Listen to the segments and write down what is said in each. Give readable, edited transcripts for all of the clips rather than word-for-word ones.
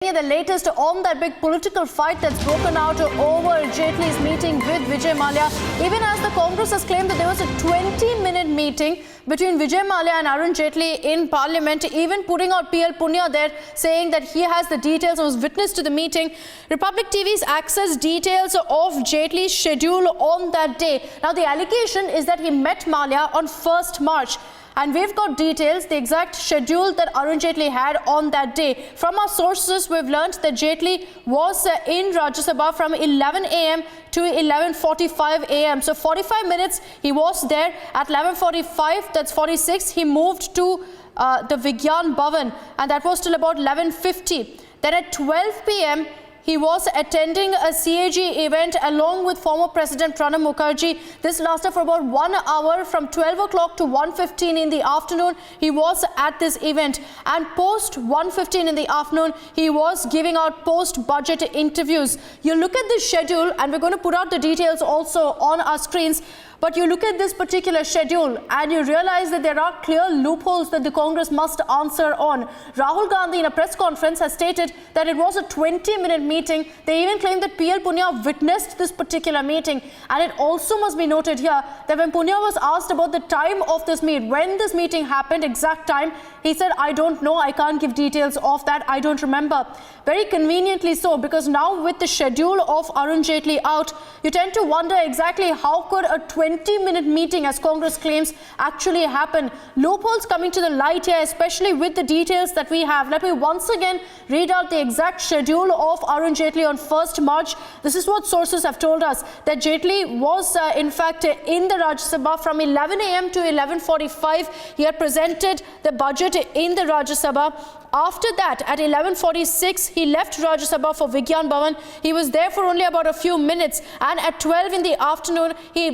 The latest on that big political fight that's broken out over Jaitley's meeting with Mallya, even as the Congress has claimed that there was a 20-minute meeting between Mallya and Arun Jaitley in Parliament, even putting out PL Punya there, saying that he has the details and was witness to the meeting. Republic TV's access details of Jaitley's schedule on that day. Now, the allegation is that he met Mallya on 1st March. And we've got details, the exact schedule that Arun Jaitley had on that day. From our sources, we've learned that Jaitley was in Rajya Sabha from 11 a.m. to 11:45 a.m. So 45 minutes he was there. At 11:45, that's 46, he moved to the Vigyan Bhavan, and that was till about 11:50. Then at 12 p.m., he was attending a CAG event along with former President Pranab Mukherjee. This lasted for about 1 hour, from 12 o'clock to 1:15 in the afternoon. He was at this event, and post 1:15 in the afternoon, he was giving out post-budget interviews. You look at this schedule, and we're going to put out the details also on our screens. But you look at this particular schedule and you realize that there are clear loopholes that the Congress must answer on. Rahul Gandhi in a press conference has stated that it was a 20-minute meeting. They even claimed that PL Punya witnessed this particular meeting. And it also must be noted here that when Punya was asked about the time of this meet, when this meeting happened, exact time, he said, "I don't know, I can't give details of that, I don't remember." Very conveniently so, because now with the schedule of Arun Jaitley out, you tend to wonder exactly how could a 20-minute meeting, as Congress claims, actually happen. Loopholes coming to the light here, especially with the details that we have. Let me once again read out the exact schedule of Arun Jaitley on 1st March. This is what sources have told us, that Jaitley was in fact in the Rajya Sabha from 11 a.m. to 11:45. He had presented the budget in the Rajya Sabha. After that, at 11:46, he left Rajya Sabha for Vigyan Bhavan. He was there for only about a few minutes, and at 12 in the afternoon, he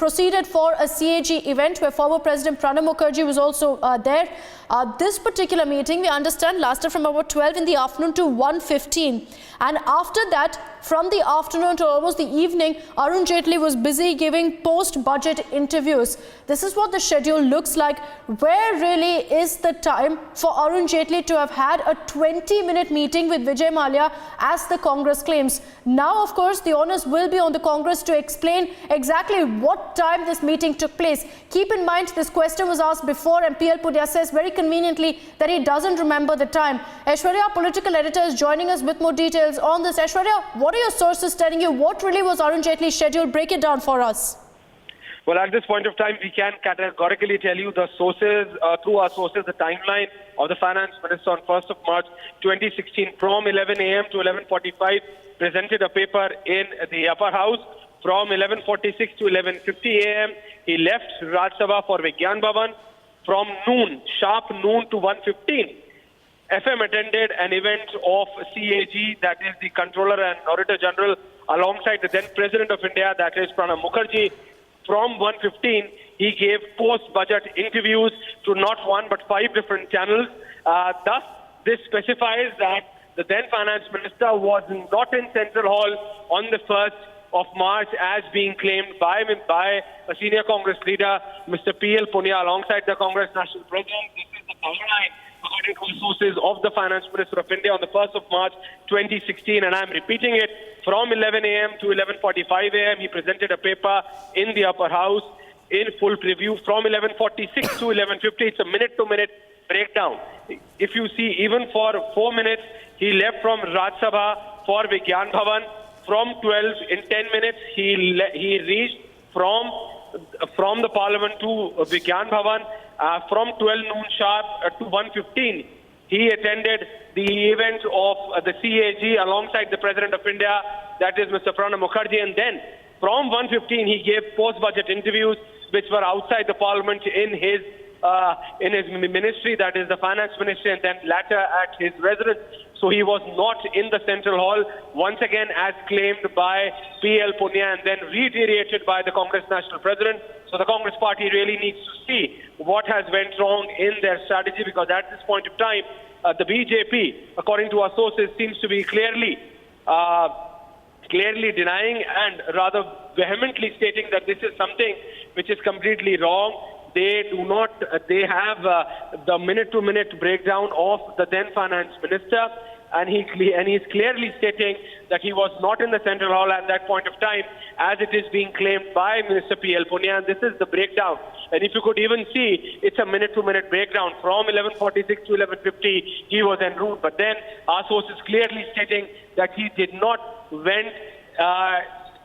proceeded for a CAG event where former President Pranab Mukherjee was also there. This particular meeting, we understand, lasted from about 12 in the afternoon to 1:15. And after that, from the afternoon to almost the evening, Arun Jaitley was busy giving post-budget interviews. This is what the schedule looks like. Where really is the time for Arun Jaitley to have had a 20-minute meeting with Mallya, as the Congress claims? Now, of course, the onus will be on the Congress to explain exactly what time this meeting took place. Keep in mind, this question was asked before, and PL Punya says very conveniently that he doesn't remember the time. Aishwarya, political editor, is joining us with more details on this. Aishwarya, what are your sources telling you? What really was Arun Jaitley's schedule? Break it down for us. Well, at this point of time, we can categorically tell you the sources, through our sources, the timeline of the finance minister on 1st of March 2016 from 11 a.m. to 11:45, presented a paper in the upper house. From 11:46 to 11:50 a.m., he left Rajya Sabha for Vigyan Bhavan. From noon, sharp noon to 1:15, FM attended an event of CAG, that is the Controller and Auditor General, alongside the then President of India, that is Pranab Mukherjee. From 1:15, he gave post-budget interviews to not one but 5 different channels. Thus, this specifies that the then Finance Minister was not in Central Hall on the 1st of March, as being claimed by a senior Congress leader, Mr. PL Punya, alongside the Congress National President. This is the timeline, according to sources, of the Finance Minister of India on the 1st of March 2016, and I'm repeating it. From 11 a.m. to 11:45 a.m., he presented a paper in the upper house in full preview. From 11:46 to 11:50, it's a minute-to-minute breakdown. If you see, even for 4 minutes, he left from Rajya Sabha for Vigyan Bhavan. From 12, in 10 minutes, he reached from the Parliament to Vigyan Bhavan. From 12 noon sharp to 1:15, he attended the event of the CAG alongside the President of India, that is Mr. Pranab Mukherjee. And then from 1:15, he gave post-budget interviews, which were outside the Parliament in his ministry, that is the Finance Ministry, and then later at his residence. So he was not in the Central Hall, once again as claimed by PL Punya and then reiterated by the Congress National President. So the Congress party really needs to see what has went wrong in their strategy, because at this point of time, the BJP, according to our sources, seems to be clearly denying and rather vehemently stating that this is something which is completely wrong. They do not, they have the minute-to-minute breakdown of the then finance minister. and he's clearly stating that he was not in the Central Hall at that point of time, as it is being claimed by Minister P.L. Punya. And this is the breakdown. And if you could even see, it's a minute-to-minute breakdown. From 11:46 to 11:50, he was en route. But then our source is clearly stating that he did not went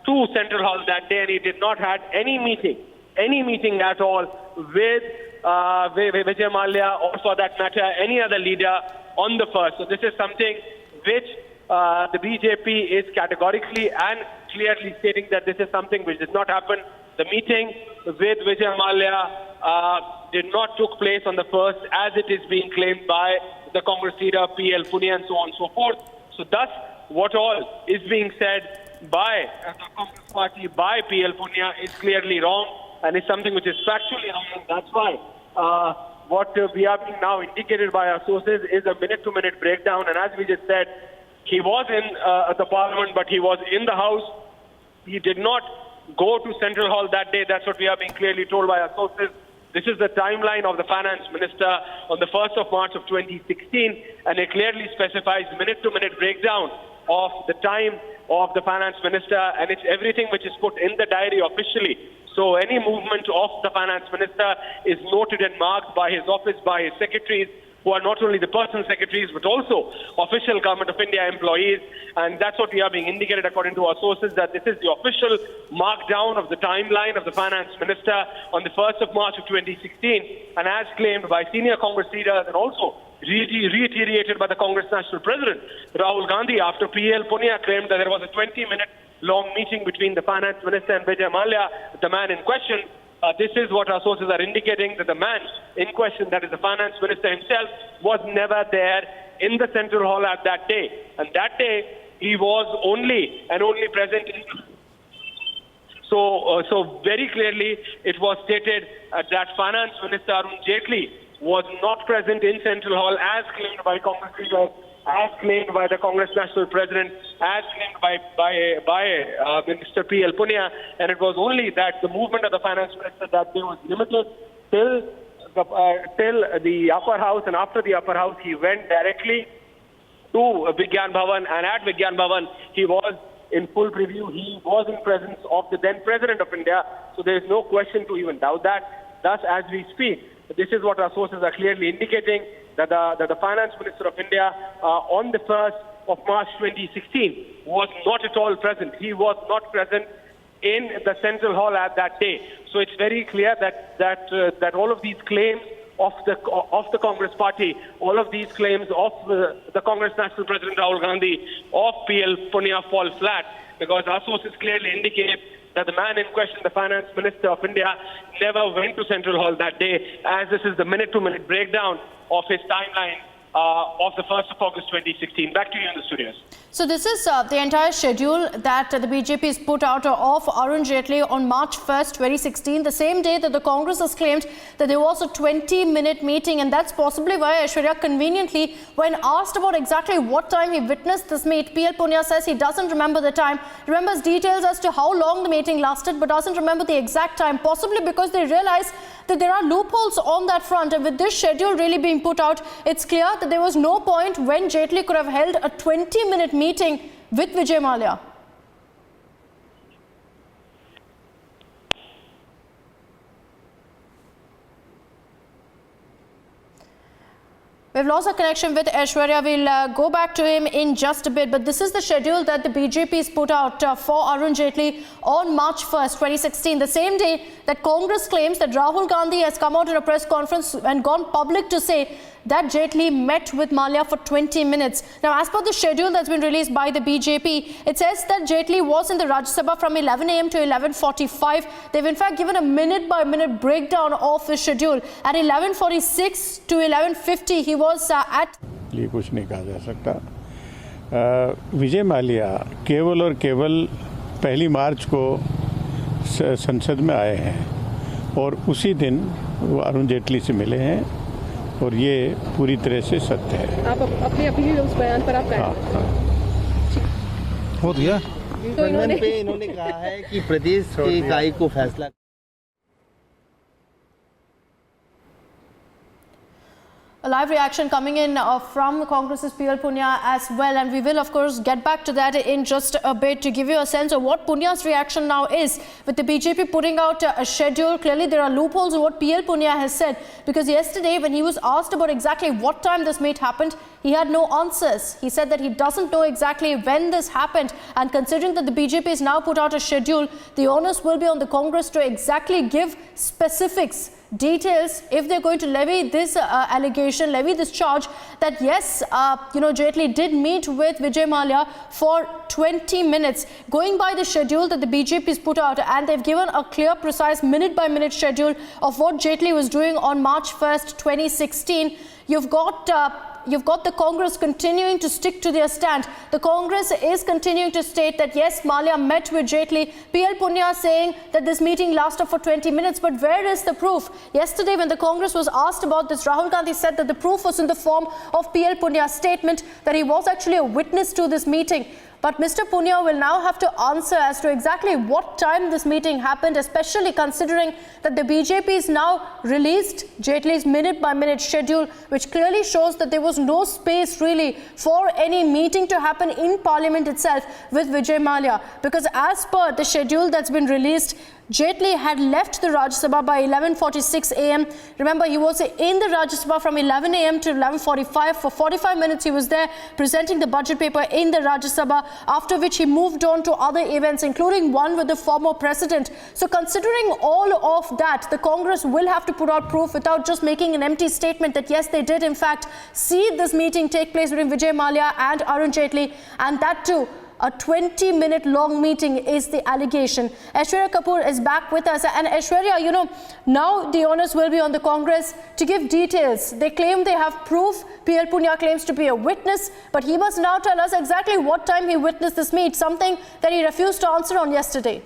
to Central Hall that day, and he did not had any meeting at all with Vijay Mallya, or for that matter, any other leader on the first. So this is something which the BJP is categorically and clearly stating that this is something which did not happen. The meeting with Vijay Mallya did not took place on the first, as it is being claimed by the Congress leader P.L. Punya, and so on and so forth. So thus, what all is being said by the Congress party, by P.L. Punya, is clearly wrong, and is something which is factually wrong. And that's why what we are being now indicated by our sources is a minute-to-minute breakdown. And as we just said, he was in the parliament, but he was in the house. He did not go to Central Hall that day. That's what we are being clearly told by our sources. This is the timeline of the finance minister on the 1st of March of 2016, and it clearly specifies minute-to-minute breakdown of the time of the finance minister, and it's everything which is put in the diary officially. So any movement of the finance minister is noted and marked by his office, by his secretaries, who are not only the personal secretaries, but also official Government of India employees. And that's what we are being indicated according to our sources, that this is the official markdown of the timeline of the finance minister on the 1st of March of 2016. And as claimed by senior Congress leaders and also reiterated by the Congress National President, Rahul Gandhi, after P.L. Punya claimed that there was a 20-minute long meeting between the finance minister and Vijay Mallya, the man in question. This is what our sources are indicating, that the man in question, that is the finance minister himself, was never there in the Central Hall at that day. And that day, he was only present in... So very clearly, it was stated that Finance Minister Arun Jaitley was not present in Central Hall, as claimed by Congress leaders, as claimed by the Congress National President, as claimed by Minister P.L. Punya, and it was only that the movement of the Finance Minister that day was limited till the upper house, and after the upper house he went directly to Vigyan Bhavan, and at Vigyan Bhavan he was in full preview. He was in presence of the then President of India, so there is no question to even doubt that. Thus, as we speak, this is what our sources are clearly indicating, that the Finance Minister of India on the 1st of March 2016 was not at all present. He was not present in the Central Hall at that day. So it's very clear that all of these claims of the Congress party, all of these claims of the Congress National President Rahul Gandhi, of P.L. Punya fall flat, because our sources clearly indicate that the man in question, the Finance Minister of India, never went to Central Hall that day, as this is the minute-to-minute breakdown of his timeline of the 1st of August 2016. Back to you in the studios. So this is the entire schedule that the BJP has put out of Arun Jaitley on March 1st, 2016, the same day that the Congress has claimed that there was a 20-minute meeting, and that's possibly why Aishwarya conveniently, when asked about exactly what time he witnessed this meet, P.L. Punya says he doesn't remember the time, remembers details as to how long the meeting lasted, but doesn't remember the exact time, possibly because they realize that there are loopholes on that front. And with this schedule really being put out, it's clear that there was no point when Jaitley could have held a 20-minute meeting with Vijay Mallya. We've lost our connection with Aishwarya. We'll go back to him in just a bit. But this is the schedule that the BJP has put out for Arun Jaitley on March 1st, 2016. The same day that Congress claims that Rahul Gandhi has come out in a press conference and gone public to say that Jaitley met with Mallya for 20 minutes. Now, as per the schedule that's been released by the BJP, it says that Jaitley was in the Rajya Sabha from 11 a.m. to 11:45. They've in fact given a minute-by-minute breakdown of the schedule. At 11:46 to 11:50, he was at... कुछ नहीं कहा जा सकता. विजय माल्या केवल और केवल 1 मार्च को संसद में आए हैं और उसी दिन वो अरुण जेटली से मिले हैं, और ये पूरी तरह से सत्य है. आप अपनी उस बयान पर आप हो गया. तो इन्होंने कहा है कि प्रदेश की इकाई को फैसला. A live reaction coming in from Congress's PL Punya as well, and we will of course get back to that in just a bit to give you a sense of what Punya's reaction now is with the BJP putting out a schedule. Clearly there are loopholes in what PL Punya has said, because yesterday when he was asked about exactly what time this meet happened, he had no answers. He said that he doesn't know exactly when this happened, and considering that the BJP has now put out a schedule, the onus will be on the Congress to exactly give specifics, details, if they're going to levy this allegation, levy this charge that yes, Jaitley did meet with Vijay Mallya for 20 minutes. Going by the schedule that the BJP has put out, and they've given a clear, precise, minute-by-minute schedule of what Jaitley was doing on March 1st, 2016. You've got the Congress continuing to stick to their stand. The Congress is continuing to state that yes, Mallya met with Jaitley. PL Punya saying that this meeting lasted for 20 minutes. But where is the proof? Yesterday when the Congress was asked about this, Rahul Gandhi said that the proof was in the form of PL Punya's statement that he was actually a witness to this meeting. But Mr. Punya will now have to answer as to exactly what time this meeting happened, especially considering that the BJP has now released Jaitley's minute-by-minute schedule, which clearly shows that there was no space really for any meeting to happen in Parliament itself with Vijay Mallya. Because as per the schedule that's been released, Jaitley had left the Rajya Sabha by 11:46 a.m. Remember, he was in the Rajya Sabha from 11 a.m. to 11:45. For 45 minutes, he was there presenting the budget paper in the Rajya Sabha, after which he moved on to other events, including one with the former president. So considering all of that, the Congress will have to put out proof without just making an empty statement that yes, they did in fact see this meeting take place between Vijay Mallya and Arun Jaitley, and that too, a 20-minute long meeting is the allegation. Aishwarya Kapoor is back with us. And Aishwarya, now the onus will be on the Congress to give details. They claim they have proof. PL Punya claims to be a witness, but he must now tell us exactly what time he witnessed this meet, something that he refused to answer on yesterday.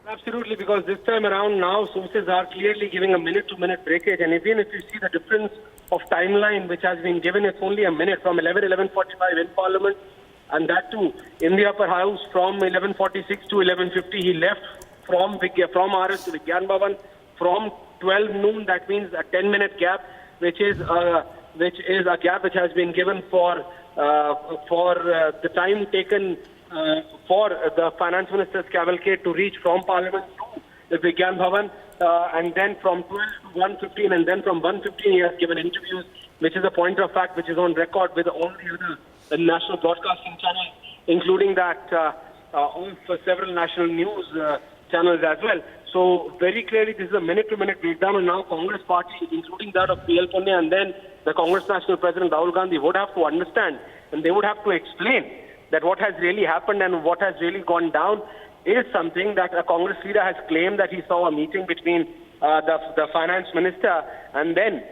Absolutely, because this time around now sources are clearly giving a minute-to-minute breakage, and even if you see the difference of timeline which has been given, it's only a minute from 11:45 in Parliament. And that too, in the upper house from 11:46 to 11:50, he left from RS to Vigyan Bhavan. From 12 noon, that means a 10-minute gap, which is a gap which has been given for the time taken for the finance minister's cavalcade to reach from Parliament to the Vigyan Bhavan, and then from 12 to 1:15, and then from 1:15 he has given interviews, which is a point of fact which is on record with all the other national broadcasting channels, including that of several national news channels as well. So very clearly this is a minute-to-minute breakdown, and now Congress party, including that of PL Punya and then the Congress National President Rahul Gandhi, would have to understand, and they would have to explain that what has really happened and what has really gone down is something that a Congress leader has claimed that he saw a meeting between the finance minister and then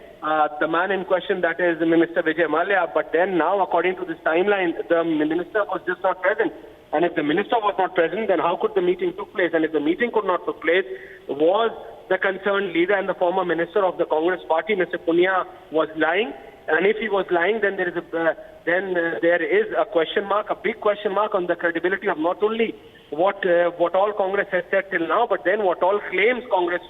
the man in question, that is Minister Vijay Mallya. But then now, according to this timeline, the minister was just not present. And if the minister was not present, then how could the meeting took place? And if the meeting could not take place, was the concerned leader and the former minister of the Congress party, Mr. Punya, was lying? And if he was lying, then there is a question mark, a big question mark on the credibility of not only what all Congress has said till now, but then what all claims Congress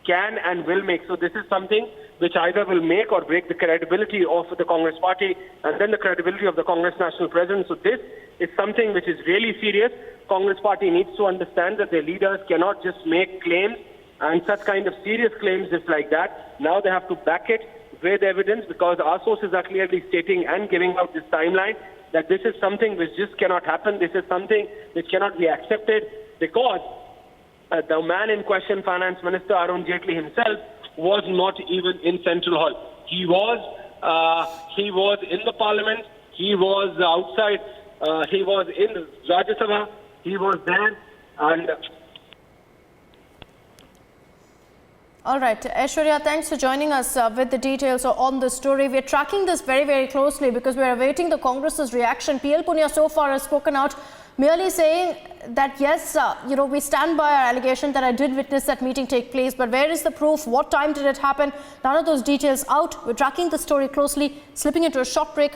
can and will make. So this is something which either will make or break the credibility of the Congress party and then the credibility of the Congress National President. So this is something which is really serious. Congress party needs to understand that their leaders cannot just make claims, and such kind of serious claims just like that. Now they have to back it with evidence, because our sources are clearly stating and giving out this timeline that this is something which just cannot happen. This is something which cannot be accepted, because the man in question, Finance Minister Arun Jaitley himself, was not even in Central Hall. He was in the Parliament. He was outside. He was in the Rajya Sabha. He was there, and. All right, Aishwarya, thanks for joining us with the details on the story. We're tracking this very, very closely because we're awaiting the Congress's reaction. PL Punya so far has spoken out, merely saying that yes, we stand by our allegation that I did witness that meeting take place, but where is the proof? What time did it happen? None of those details out. We're tracking the story closely, slipping into a short break.